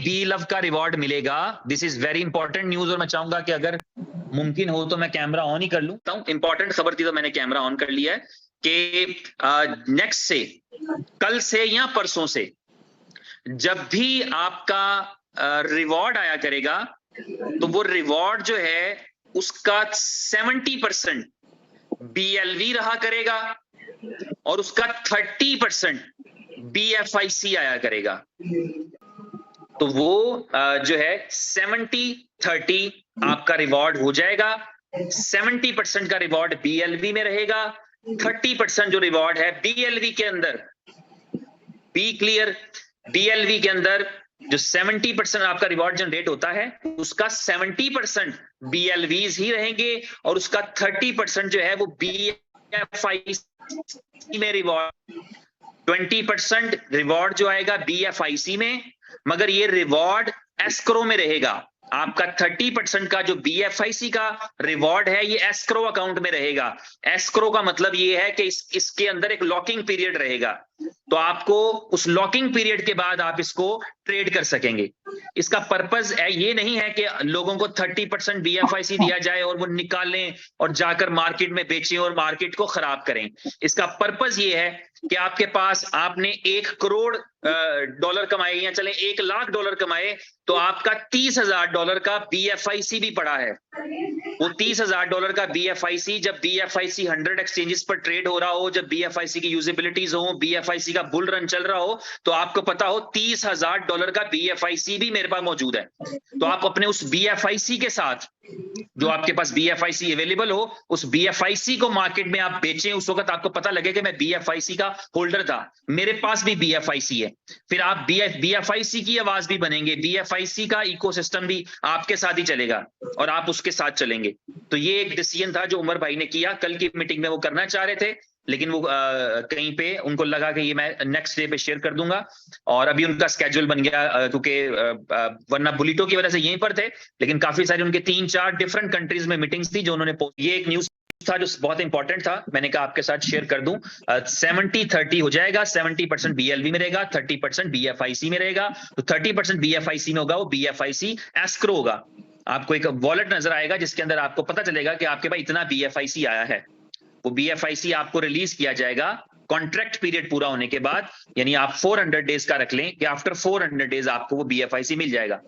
B love का reward मिलेगा। This is very important news, और मैं चाहूंगा कि अगर मुमकिन हो तो मैं कैमरा ऑन ही कर लूं। इंपॉर्टेंट खबर थी तो मैंने कैमरा ऑन कर लिया है कि नेक्स्ट से, कल से या परसों से, जब भी आपका रिवॉर्ड आया करेगा तो वो रिवॉर्ड जो है उसका 70% BLV रहा करेगा और उसका 30% BFIC आया करेगा। तो वो जो है 70-30 आपका रिवॉर्ड हो जाएगा। 70% का रिवॉर्ड BLV में रहेगा, 30% जो रिवॉर्ड है BLV के अंदर, बी क्लियर, BLV के अंदर जो 70% आपका रिवॉर्ड जनरेट होता है उसका 70% BLVs ही रहेंगे और उसका 30% जो है वो BFIC में रिवॉर्ड, 20% रिवॉर्ड जो आएगा BFIC में, मगर ये रिवॉर्ड एस्क्रो में रहेगा। आपका 30% का जो BFIC का रिवॉर्ड है ये एस्क्रो अकाउंट में रहेगा। एस्क्रो का मतलब ये है कि इसके अंदर एक लॉकिंग पीरियड रहेगा, तो आपको उस लॉकिंग पीरियड के बाद आप इसको ट्रेड कर सकेंगे। इसका पर्पस ये नहीं है कि लोगों को 30% BFIC दिया जाए और वो निकालें और जाकर मार्केट में बेचें और मार्केट को खराब करें। इसका पर्पस ये है कि आपके पास, आपने $1 करोड़ कमाए या चले $1 लाख कमाए, तो आपका $30,000 का BFIC भी पड़ा है। वो $30,000 का BFIC जब BFIC 100 एक्सचेंजेस पर ट्रेड हो रहा हो, जब BFIC की यूजिबिलिटीज हो, BFIC का बुल रन चल रहा हो, तो आपको पता हो $30,000 का BFIC भी मेरे पास मौजूद है। तो आप अपने उस BFIC के साथ, जो आपके पास BFIC अवेलेबल हो, उस BFIC को मार्केट में आप बेचें। उस वक्त आपको पता लगे कि मैं BFIC का होल्डर था, मेरे पास भी BFIC है, फिर आप BFIC की आवाज भी बनेंगे, BFIC का इकोसिस्टम भी आपके साथ ही चलेगा और आप उसके साथ चलेंगे। तो ये एक डिसीजन था जो उमर भाई ने किया। कल की मीटिंग में वो करना चाह रहे थे, लेकिन वो कहीं पे उनको लगा कि ये मैं नेक्स्ट डे पे शेयर कर दूंगा, और अभी उनका स्केड्यूल बन गया, क्योंकि वरना बुलिटो की वजह से यहीं पर थे, लेकिन काफी सारी उनके 3-4 डिफरेंट कंट्रीज में मीटिंग्स थी जो उन्होंने, ये एक न्यूज था जो बहुत इंपॉर्टेंट था, मैंने कहा आपके साथ शेयर कर दूं। 70-30 हो जाएगा, 70% BLV में रहेगा, 30% BFIC में रहेगा। तो 30% BFIC में होगा, वो BFIC एस्क्रो होगा। आपको एक वॉलेट नजर आएगा जिसके अंदर आपको पता चलेगा कि आपके पास इतना BFIC आया है। वो BFIC आपको रिलीज किया जाएगा कॉन्ट्रैक्ट पीरियड पूरा होने के बाद, यानी आप 400 डेज का रख लें कि आफ्टर 400 डेज आपको वो BFIC मिल जाएगा।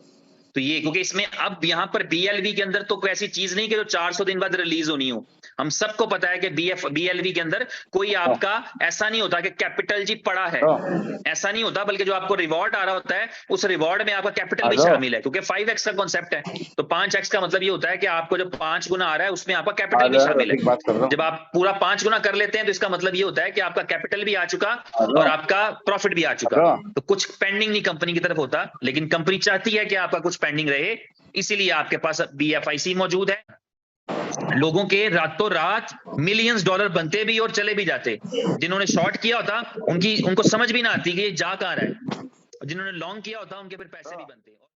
तो ये, क्योंकि इसमें अब यहां पर BLV के अंदर तो कोई ऐसी चीज नहीं कि जो 400 दिन बाद रिलीज होनी हो। हम सबको पता है कि BLV के अंदर कोई आपका ऐसा नहीं होता कि कैपिटल जी पड़ा है, ऐसा नहीं होता, बल्कि जो आपको रिवॉर्ड आ रहा होता है उस रिवॉर्ड में आपका कैपिटल भी शामिल है, क्योंकि 5x का कॉन्सेप्ट है। तो 5x का मतलब ये होता है कि आपको जो 5 गुना आ रहा है उसमें आपका कैपिटल भी शामिल है। जब आप पूरा 5 गुना कर लेते हैं तो इसका मतलब ये होता है कि आपका कैपिटल भी आ चुका और आपका प्रॉफिट भी आ चुका। तो कुछ पेंडिंग नहीं कंपनी की तरफ होता, लेकिन कंपनी चाहती है कि आपका कुछ पेंडिंग रहे, इसीलिए आपके पास BFIC मौजूद है। लोगों के रातों रात मिलियंस डॉलर बनते भी और चले भी जाते। जिन्होंने शॉर्ट किया होता उनको समझ भी ना आती कि ये जा कहां रहा है, जिन्होंने लॉन्ग किया होता उनके फिर पैसे भी बनते।